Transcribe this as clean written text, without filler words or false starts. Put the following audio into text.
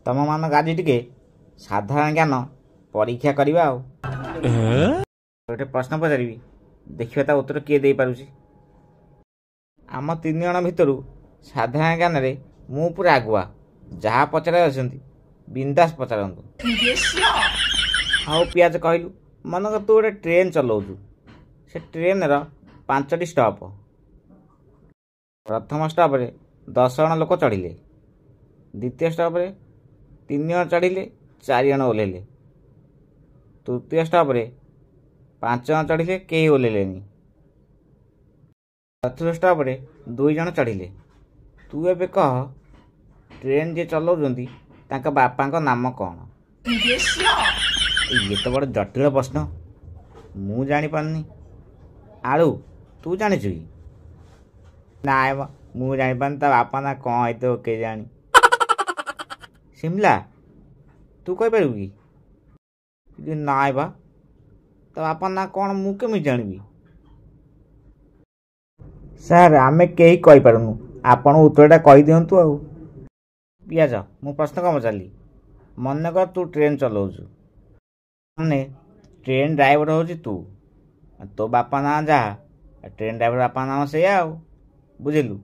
ତମ ମାନଙ୍କ ଆଜି ଟିକେ ସାଧାରଣ ଜ୍ଞାନ ପରୀକ୍ଷା କରିବା ଆଉ ଗୋଟେ ପ୍ରଶ୍ନ ପଚାରିବି, ଦେଖିବା ତା ଉତ୍ତର କିଏ ଦେଇପାରୁଛି। ଆମ 3 ଜଣ ଭିତରୁ ସାଧାରଣ ଜ୍ଞାନରେ ମୁଁ ପୁରା ଆଗୁଆ, ଯାହା ପଚାରା ଅଛନ୍ତି ବିନ୍ଦାସ ପଚାରନ୍ତୁ। ଆଉ ପିଆଜ କହିଲୁ, ମନେକର ତୁ ଗୋଟେ ଟ୍ରେନ୍ ଚଲାଉଛୁ, ସେ ଟ୍ରେନ୍ର 5ଟି ଷ୍ଟପ୍। ପ୍ରଥମ ଷ୍ଟପ୍ରେ 10 ଜଣ ଲୋକ ଚଢ଼ିଲେ, ଦ୍ୱିତୀୟ ଷ୍ଟପ୍ରେ 3 ଜଣ ଚଢ଼ିଲେ 4 ଜଣ ଓହ୍ଲେଇଲେ, ତୃତୀୟ ଷ୍ଟପ୍ରେ 5 ଜଣ ଚଢ଼ିଲେ କେହି ଓହ୍ଲେଇଲେନି, ଚତୁର୍ଥ ଷ୍ଟପ୍ରେ 2 ଜଣ ଚଢ଼ିଲେ। ତୁ ଏବେ କହ ଟ୍ରେନ୍ ଯିଏ ଚଲାଉଛନ୍ତି ତାଙ୍କ ବାପାଙ୍କ ନାମ କ'ଣ? ଇଏ ତ ବଡ଼ ଜଟିଳ ପ୍ରଶ୍ନ, ମୁଁ ଜାଣିପାରୁନି। ଆଳୁ ତୁ ଜାଣିଛୁ କି? ନାଇଁ ମ, ମୁଁ ଜାଣିପାରୁନି ତା ବାପା ନା କ'ଣ ହେଇଥିବ କେଜାଣି। ସିମଲା ତୁ କହିପାରିବୁ କି? ନାଇଁ ବା, ତା ବାପା ନା କ'ଣ ମୁଁ କେମିତି ଜାଣିବି? ସାର୍ ଆମେ କେହି କହିପାରୁନୁ, ଆପଣ ଉତ୍ତରଟା କହିଦିଅନ୍ତୁ ଆଉ। ପିଆଜ, ମୁଁ ପ୍ରଶ୍ନ କ'ଣ ପଚାରିଲି? ମନେକର ତୁ ଟ୍ରେନ୍ ଚଲାଉଛୁ, ମାନେ ଟ୍ରେନ୍ ଡ୍ରାଇଭର ହେଉଛି ତୁ, ତୋ ବାପା ନାଁ ଯାହା, ଟ୍ରେନ୍ ଡ୍ରାଇଭର ବାପା ନାମ ସେଇଆ ଆଉ, ବୁଝିଲୁ?